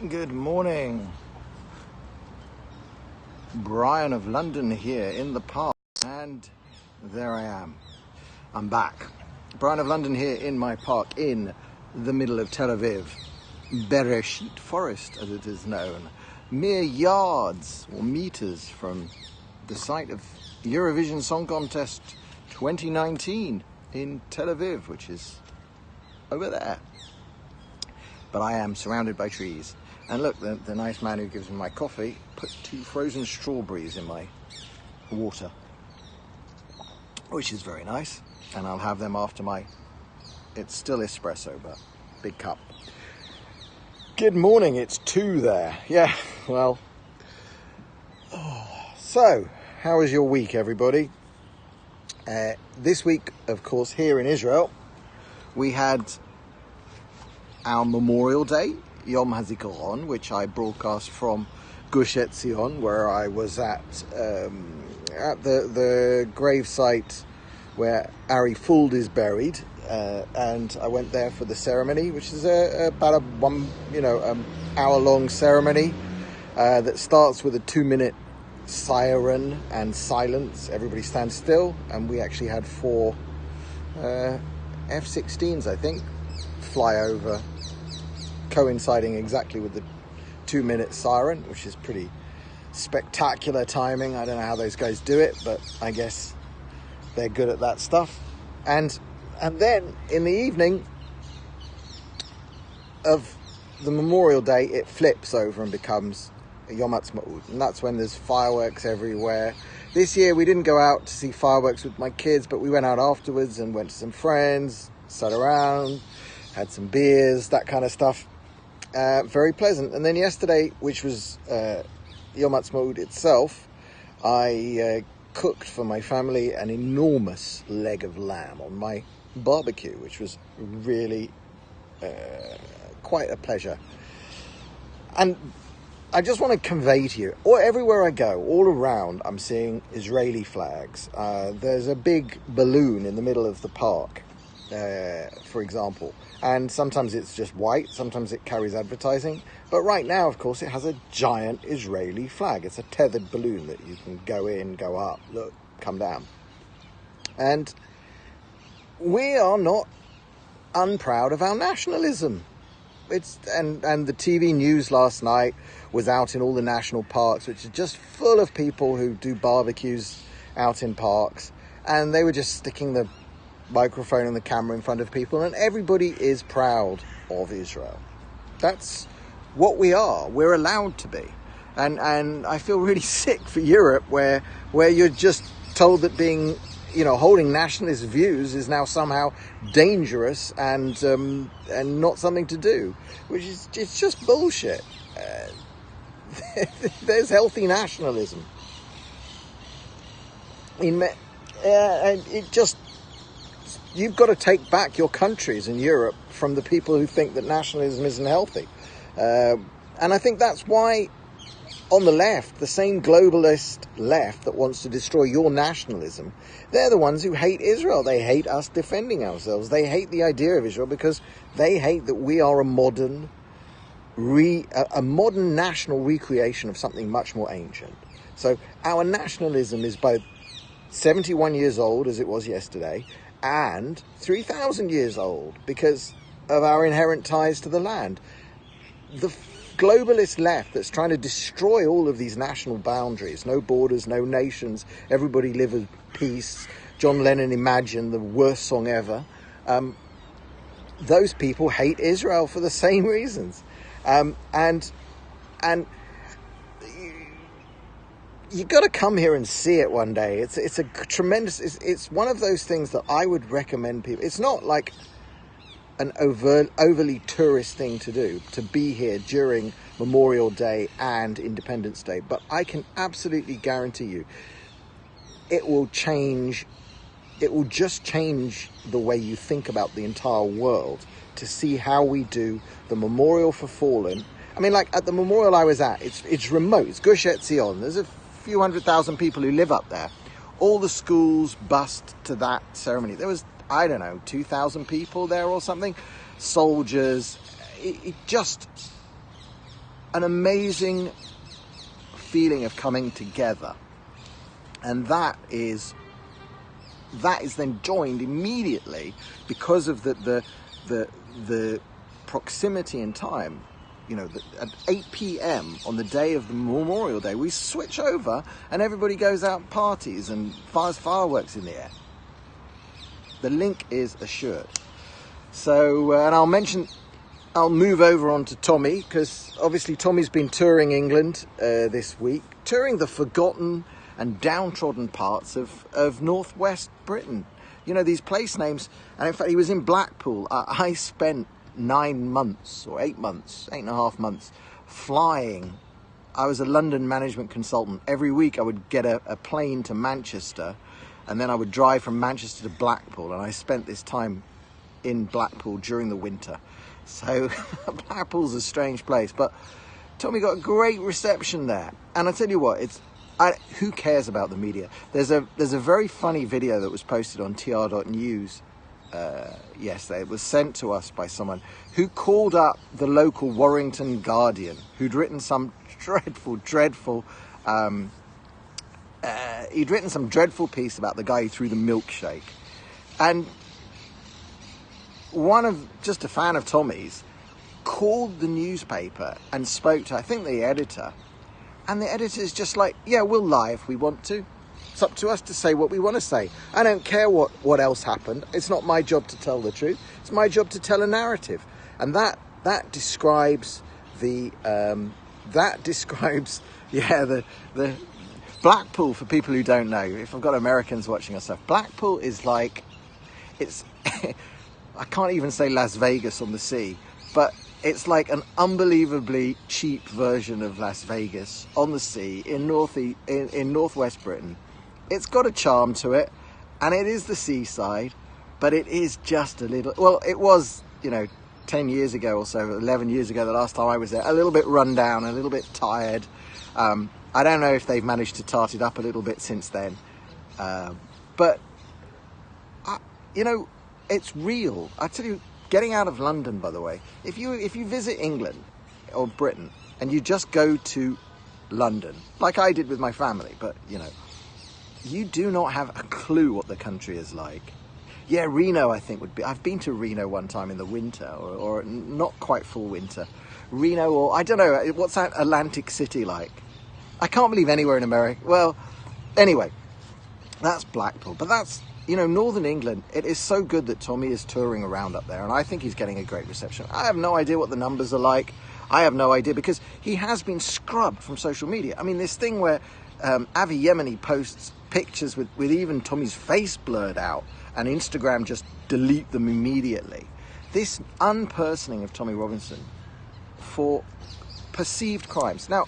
Good morning. Brian of London here in the park, and there I am. I'm back. Brian of London here in my park in the middle of Tel Aviv. Bereshit Forest, as it is known. Mere yards or meters from the site of Eurovision Song Contest 2019 in Tel Aviv, which is over there. But I am surrounded by trees. And look, the nice man who gives me my coffee put 2 frozen strawberries in my water, which is very nice. And I'll have them after it's still espresso, but big cup. Good morning, it's 2 there. Yeah, well. So, how was your week, everybody? This week, of course, here in Israel, we had our Memorial Day, Yom Ha'atzmaut, which I broadcast from Gush Etzion, where I was at the grave site where Ari Fuld is buried, and I went there for the ceremony, which is about a hour-long ceremony that starts with a 2-minute siren and silence. Everybody stands still, and we actually had 4 F-16s, I think, fly over, coinciding exactly with the 2-minute siren, which is pretty spectacular timing. I don't know how those guys do it, but I guess they're good at that stuff. And then in the evening of the Memorial Day, it flips over and becomes Yom Ha'atzmaut, and that's when there's fireworks everywhere. This year we didn't go out to see fireworks with my kids, but we went out afterwards and went to some friends, sat around, had some beers, that kind of stuff. Very pleasant. And then yesterday, which was Yom Ha'atzmaut itself, I cooked for my family an enormous leg of lamb on my barbecue, which was really quite a pleasure. And I just want to convey to you, or everywhere I go, all around, I'm seeing Israeli flags. There's a big balloon in the middle of the park, for example. And sometimes it's just white, sometimes it carries advertising. But right now, of course, it has a giant Israeli flag. It's a tethered balloon that you can go in, go up, look, come down. And we are not unproud of our nationalism. And the TV news last night was out in all the national parks, which are just full of people who do barbecues out in parks. And they were just sticking the microphone and the camera in front of people, and everybody is proud of Israel. That's what we are. We're allowed to be. And I feel really sick for Europe, where you're just told that being, holding nationalist views is now somehow dangerous and not something to do, which is, it's just bullshit. There's healthy nationalism. You've got to take back your countries in Europe from the people who think that nationalism isn't healthy. And I think that's why, on the left, the same globalist left that wants to destroy your nationalism, they're the ones who hate Israel. They hate us defending ourselves. They hate the idea of Israel because they hate that we are a modern national recreation of something much more ancient. So our nationalism is both 71 years old, as it was yesterday, and 3,000 years old because of our inherent ties to the land. The globalist left that's trying to destroy all of these national boundaries, no borders, no nations, everybody live in peace, John Lennon Imagine, the worst song ever. Those people hate Israel for the same reasons. And you got to come here and see it one day. It's a tremendous. It's one of those things that I would recommend people. It's not like an overly tourist thing to do, to be here during Memorial Day and Independence Day. But I can absolutely guarantee you, it will change. It will just change the way you think about the entire world to see how we do the Memorial for Fallen. I mean, like at the memorial I was at, it's remote. It's Gush Etzion. There's a few 100,000 people who live up there. All the schools bussed to that ceremony. There was, 2,000 people there or something. Soldiers. It just an amazing feeling of coming together. And that is then joined immediately because of the proximity in time. You know, at 8 p.m. on the day of the Memorial Day, we switch over and everybody goes out and parties and fires fireworks in the air. The link is assured. So, and I'll move over on to Tommy, because obviously Tommy's been touring England this week, touring the forgotten and downtrodden parts of northwest Britain. You know, these place names, and in fact he was in Blackpool. I spent 9 months or 8 months, 8.5 months flying. I was a London management consultant. Every week I would get a plane to Manchester, and then I would drive from Manchester to Blackpool, and I spent this time in Blackpool during the winter. So Blackpool's a strange place, but Tommy got a great reception there. And I tell you what, who cares about the media? There's a very funny video that was posted on tr.news yesterday. It was sent to us by someone who called up the local Warrington Guardian, who'd written some dreadful piece about the guy who threw the milkshake. And just a fan of Tommy's called the newspaper and spoke to, I think, the editor. And the editor's just like, yeah, we'll lie if we want to. It's up to us to say what we want to say. I don't care what else happened. It's not my job to tell the truth. It's my job to tell a narrative. And that describes the Blackpool, for people who don't know. If I've got Americans watching us, Blackpool is like, it's I can't even say Las Vegas on the sea, but it's like an unbelievably cheap version of Las Vegas on the sea in northwest Britain. It's got a charm to it, and it is the seaside, but it is just a little, well, it was, 10 year ago or so, 11 years ago, the last time I was there, a little bit run down, a little bit tired. I don't know if they've managed to tart it up a little bit since then. But, it's real. I tell you, getting out of London, by the way, if you visit England or Britain and you just go to London, like I did with my family, but, you do not have a clue what the country is like. Yeah, Reno, I think, would be... I've been to Reno one time in the winter, or not quite full winter. Reno, or I don't know, what's that Atlantic City like? I can't believe anywhere in America. Well, anyway, that's Blackpool. But that's, Northern England. It is so good that Tommy is touring around up there, and I think he's getting a great reception. I have no idea what the numbers are like. I have no idea, because he has been scrubbed from social media. I mean, this thing where Avi Yemeni posts pictures with even Tommy's face blurred out, and Instagram just delete them immediately. This unpersoning of Tommy Robinson for perceived crimes. Now,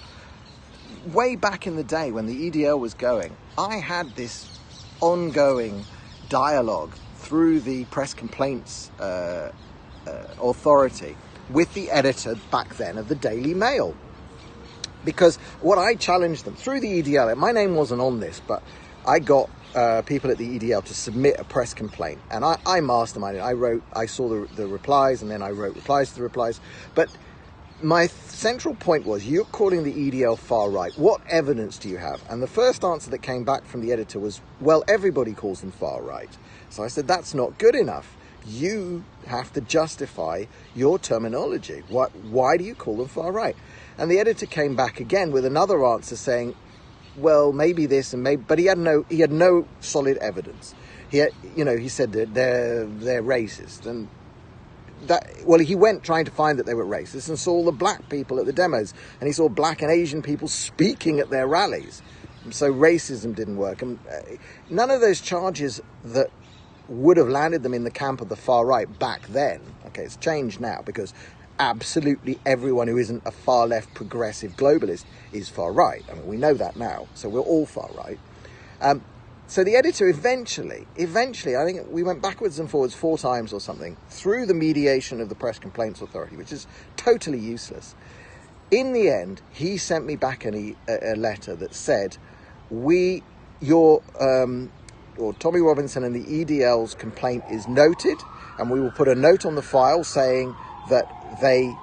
way back in the day when the EDL was going, I had this ongoing dialogue through the press complaints authority with the editor back then of the Daily Mail. Because what I challenged them through the EDL, my name wasn't on this, but I got people at the EDL to submit a press complaint, and I masterminded. I saw the replies, and then I wrote replies to the replies. But my central point was, you're calling the EDL far right. What evidence do you have? And the first answer that came back from the editor was, well, everybody calls them far right. So I said, that's not good enough. You have to justify your terminology. Why do you call them far right? And the editor came back again with another answer saying, well, maybe this and maybe, but he had no solid evidence. He said that they're racist, and he went trying to find that they were racist and saw all the black people at the demos, and he saw black and Asian people speaking at their rallies. So racism didn't work, and none of those charges that would have landed them in the camp of the far right back then. Okay, it's changed now, because absolutely everyone who isn't a far left progressive globalist is far right. I mean, we know that now, so we're all far right. So the editor eventually, I think we went backwards and forwards 4 times or something through the mediation of the Press Complaints Authority, which is totally useless. In the end, he sent me back a letter that said, Tommy Robinson and the EDL's complaint is noted, and we will put a note on the file saying that they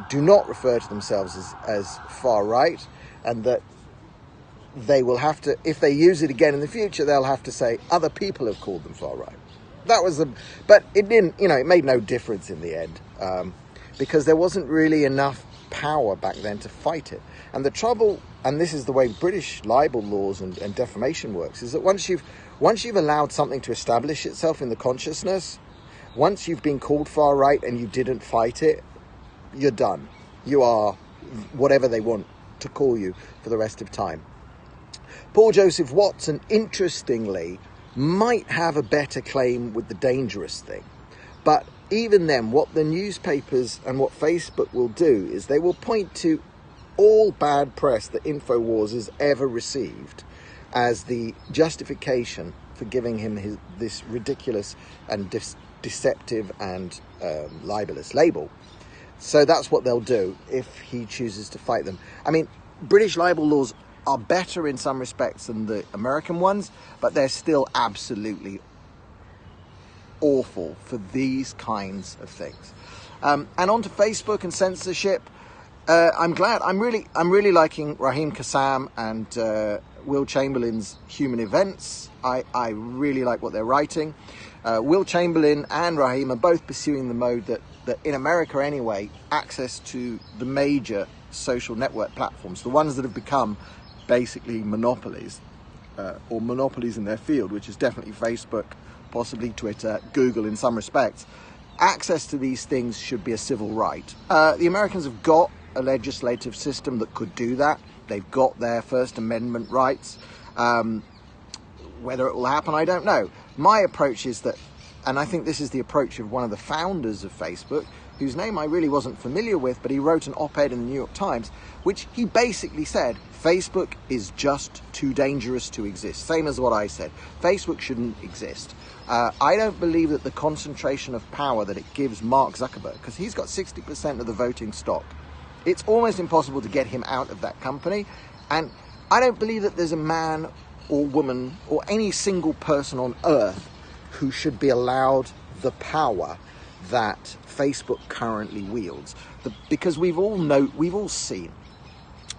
do not refer to themselves as far right, and that they will have to, if they use it again in the future, they'll have to say other people have called them far right. That was but it didn't, it made no difference in the end, because there wasn't really enough power back then to fight it. And the trouble, and this is the way British libel laws and defamation works, is that once you've allowed something to establish itself in the consciousness, once you've been called far right and you didn't fight it, you're done. You are whatever they want to call you for the rest of time. Paul Joseph Watson, interestingly, might have a better claim with the dangerous thing. But even then, what the newspapers and what Facebook will do is they will point to all bad press that InfoWars has ever received as the justification for giving him this ridiculous and deceptive and libelous label. So that's what they'll do if he chooses to fight them. I mean, British libel laws are better in some respects than the American ones, but they're still absolutely awful for these kinds of things. And on to Facebook and censorship. I'm glad. I'm really liking Raheem Kassam and Will Chamberlain's Human Events. I really like what they're writing. Will Chamberlain and Raheem are both pursuing the mode that in America anyway, access to the major social network platforms, the ones that have become basically monopolies, or monopolies in their field, which is definitely Facebook, possibly Twitter, Google in some respects. Access to these things should be a civil right. The Americans have got a legislative system that could do that. They've got their First Amendment rights. Whether it will happen, I don't know. My approach is that, and I think this is the approach of one of the founders of Facebook, whose name I really wasn't familiar with, but he wrote an op-ed in the New York Times, which he basically said, Facebook is just too dangerous to exist. Same as what I said. Facebook shouldn't exist. I don't believe that the concentration of power that it gives Mark Zuckerberg, because he's got 60% of the voting stock, it's almost impossible to get him out of that company. And I don't believe that there's a man or woman or any single person on earth who should be allowed the power that Facebook currently wields. Because we've all seen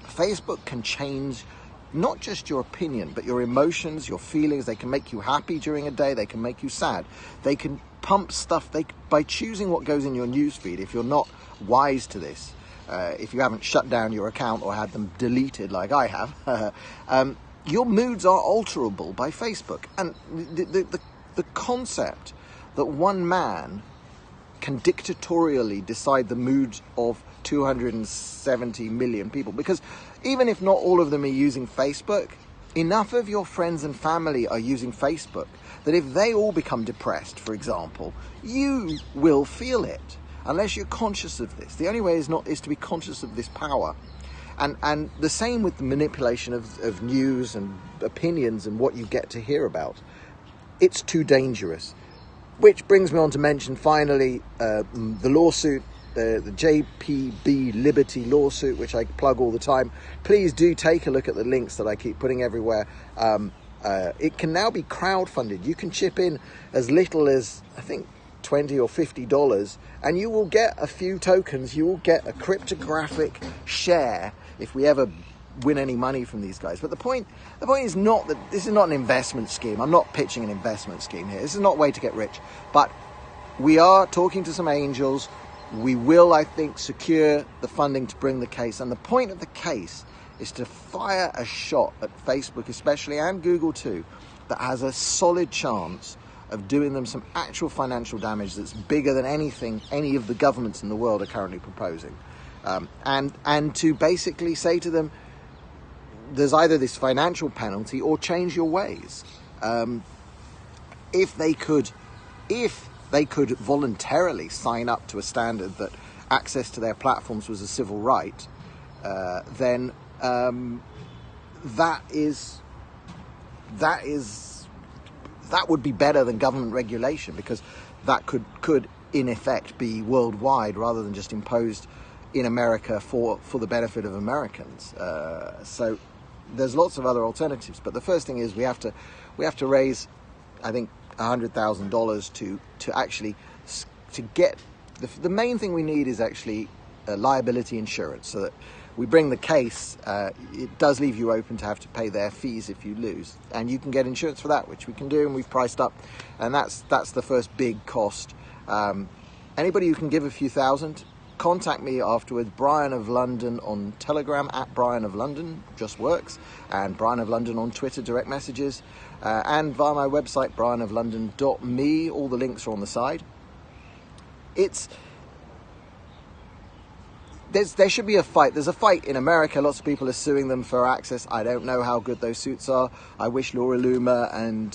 Facebook can change not just your opinion, but your emotions, your feelings. They can make you happy during a day. They can make you sad. They can pump stuff. By choosing what goes in your newsfeed, if you're not wise to this, if you haven't shut down your account or had them deleted like I have, your moods are alterable by Facebook. And the concept that one man can dictatorially decide the mood of 270 million people, because even if not all of them are using Facebook, enough of your friends and family are using Facebook that if they all become depressed, for example, you will feel it unless you're conscious of this. The only way is to be conscious of this power. And the same with the manipulation of news and opinions and what you get to hear about. It's too dangerous. Which brings me on to mention finally the lawsuit, the JPB Liberty lawsuit, which I plug all the time. Please do take a look at the links that I keep putting everywhere. It can now be crowdfunded. You can chip in as little as, I think, $20 or $50, and you will get a few tokens. You will get a cryptographic share if we ever win any money from these guys. But the point is not that this is not an investment scheme. I'm not pitching an investment scheme here. This is not a way to get rich. But we are talking to some angels. We will, I think, secure the funding to bring the case. And the point of the case is to fire a shot at Facebook especially, and Google too, that has a solid chance of doing them some actual financial damage that's bigger than anything any of the governments in the world are currently proposing. And to basically say to them, there's either this financial penalty or change your ways. If they could voluntarily sign up to a standard that access to their platforms was a civil right, then that would be better than government regulation, because that could in effect be worldwide rather than just imposed in America for the benefit of Americans. So there's lots of other alternatives, but the first thing is we have to raise, I think, $100,000 to actually to get the main thing we need is actually liability insurance, so that we bring the case, it does leave you open to have to pay their fees if you lose, and you can get insurance for that, which we can do, and we've priced up, and that's the first big cost. Anybody who can give a few thousand, contact me afterwards. Brian of London on Telegram, at Brian of London, just works, and Brian of London on Twitter, direct messages, and via my website, brianoflondon.me. All the links are on the side. There should be a fight. There's a fight in America. Lots of people are suing them for access. I don't know how good those suits are. I wish Laura Loomer and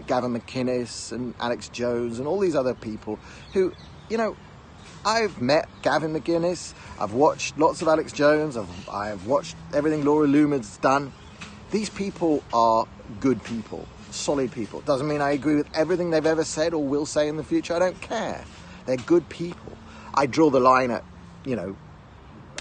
Gavin McInnes and Alex Jones and all these other people who, you know, I've met Gavin McInnes. I've watched lots of Alex Jones. I've watched everything Laura Loomer's done. These people are good people, solid people. Doesn't mean I agree with everything they've ever said or will say in the future. I don't care. They're good people. I draw the line at, you know,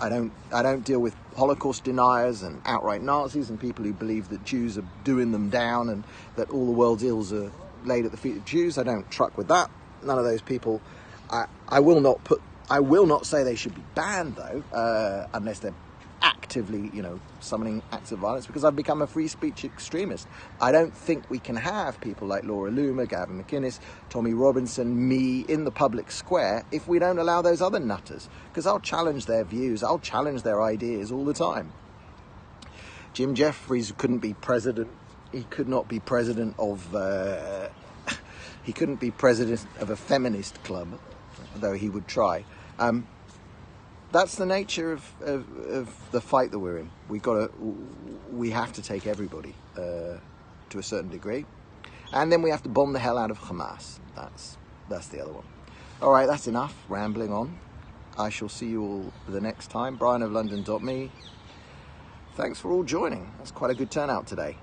I don't deal with Holocaust deniers and outright Nazis and people who believe that Jews are doing them down and that all the world's ills are laid at the feet of Jews. I don't truck with that. None of those people. I will not say they should be banned though, unless they're actively, you know, summoning acts of violence, because I've become a free speech extremist. I don't think we can have people like Laura Loomer, Gavin McInnes, Tommy Robinson, me in the public square if we don't allow those other nutters, because I'll challenge their views, I'll challenge their ideas all the time. Jim Jeffries couldn't be president. He could not be president of he couldn't be president of a feminist club, though he would try. That's the nature of the fight that we're in. We have to take everybody to a certain degree, and then we have to bomb the hell out of Hamas. That's the other one. All right, that's enough rambling on. I shall see you all the next time. brianoflondon.me. Thanks for all joining. That's quite a good turnout today.